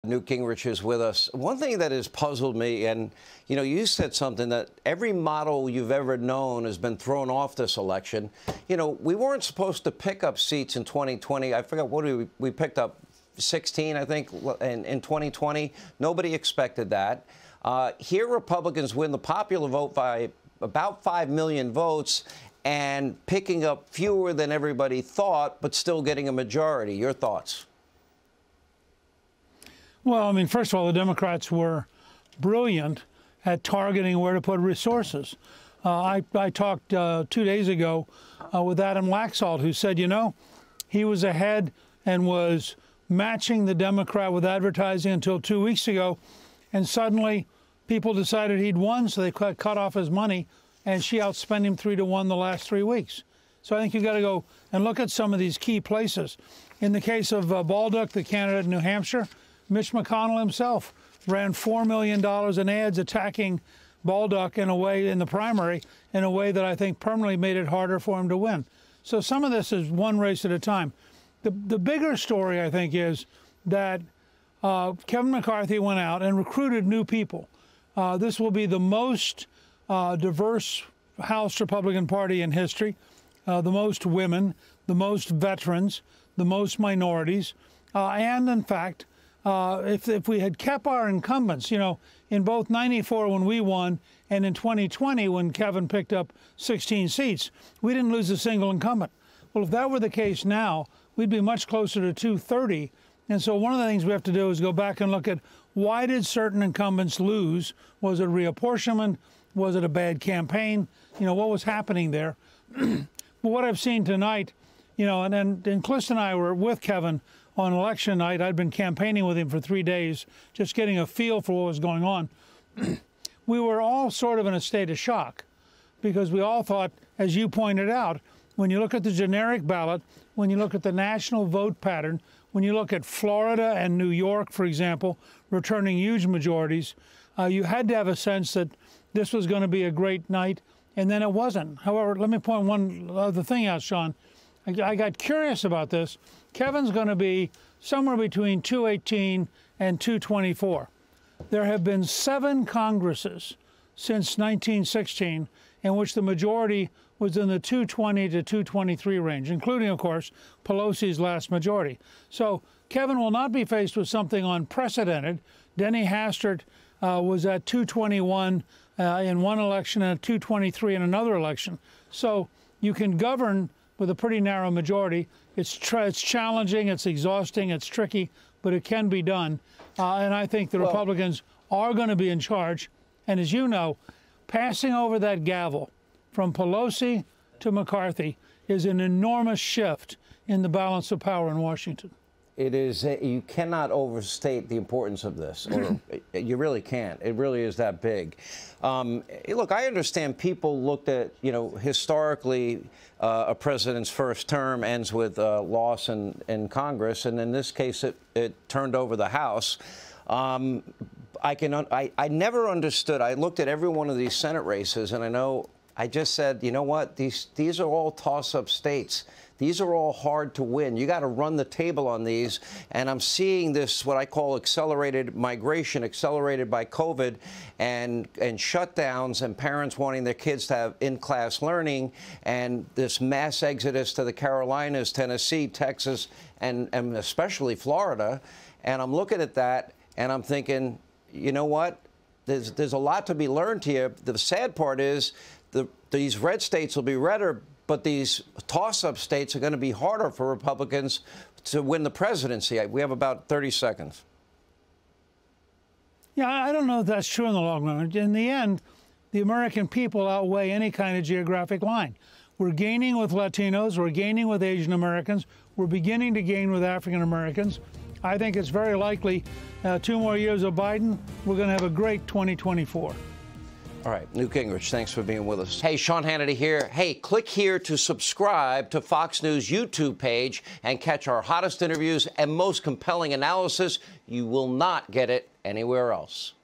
Newt Gingrich is with us. One thing that has puzzled me, and, you know, you said something that every model you've ever known has been thrown off this election. You know, we weren't supposed to pick up seats in 2020. I forgot, what we picked up 16, I think, in 2020. Nobody expected that. Here, Republicans win the popular vote by about 5 million votes and picking up fewer than everybody thought, but still getting a majority. Your thoughts? Well, I mean, first of all, the Democrats were brilliant at targeting where to put resources. I talked 2 days ago with Adam Laxalt, who said, you know, he was ahead and was matching the Democrat with advertising until 2 weeks ago, and suddenly people decided he'd won, so they cut off his money, and she outspent him 3-1 the last 3 weeks. So I think you've got to go and look at some of these key places. In the case of Baldock, the candidate in New Hampshire, Mitch McConnell himself ran $4 million in ads attacking Baldock in a way, in the primary, in a way that I think permanently made it harder for him to win. So some of this is one race at a time. The bigger story, I think, is that Kevin McCarthy went out and recruited new people. This will be the most diverse House Republican Party in history, the most women, the most veterans, the most minorities, and in fact, if we had kept our incumbents, you know, in both '94 when we won and in 2020 when Kevin picked up 16 seats, we didn't lose a single incumbent. Well, if that were the case now, we'd be much closer to 230. And so one of the things we have to do is go back and look at why did certain incumbents lose? Was it reapportionment? Was it a bad campaign? You know, what was happening there? But what I've seen tonight, you know, and Clist and I were with Kevin on election night. I'd been campaigning with him for 3 days, just getting a feel for what was going on. We were all sort of in a state of shock because we all thought, as you pointed out, when you look at the generic ballot, when you look at the national vote pattern, when you look at Florida and New York, for example, returning huge majorities, you had to have a sense that this was going to be a great night, and then it wasn't. However, let me point one other thing out, Sean. I got curious about this. Kevin's going to be somewhere between 218 and 224. There have been 7 Congresses since 1916 in which the majority was in the 220 to 223 range, including, of course, Pelosi's last majority. So Kevin will not be faced with something unprecedented. Denny Hastert was at 221 in one election and at 223 in another election. So you can govern with a pretty narrow majority. It's challenging, it's exhausting, it's tricky, but it can be done. And I think the Republicans are going to be in charge. And as you know, passing over that gavel from Pelosi to McCarthy is an enormous shift in the balance of power in Washington. It is. You cannot overstate the importance of this, or you really can't. It really is that big. Look, I understand people looked at, you know, historically, a president's first term ends with loss in Congress, and in this case, it turned over the House. I never understood. I looked at every one of these Senate races, and I just said, you know what? These are all toss-up states. These are all hard to win. You got to run the table on these. And I'm seeing this, what I call accelerated migration, accelerated by COVID and shutdowns and parents wanting their kids to have in-class learning, and this mass exodus to the Carolinas, Tennessee, Texas, and especially Florida. And I'm looking at that and I'm thinking, you know what? There's a lot to be learned here. The sad part is these red states will be redder, but these toss-up states are going to be harder for Republicans to win the presidency. We have about 30 seconds. Yeah, I don't know if that's true in the long run. In the end, the American people outweigh any kind of geographic line. We're gaining with Latinos. We're gaining with Asian Americans. We're beginning to gain with African Americans. I think it's very likely 2 more years of Biden, we're going to have a great 2024. All right, Newt Gingrich, thanks for being with us. Hey, Sean Hannity here. Hey, click here to subscribe to Fox News YouTube page and catch our hottest interviews and most compelling analysis. You will not get it anywhere else.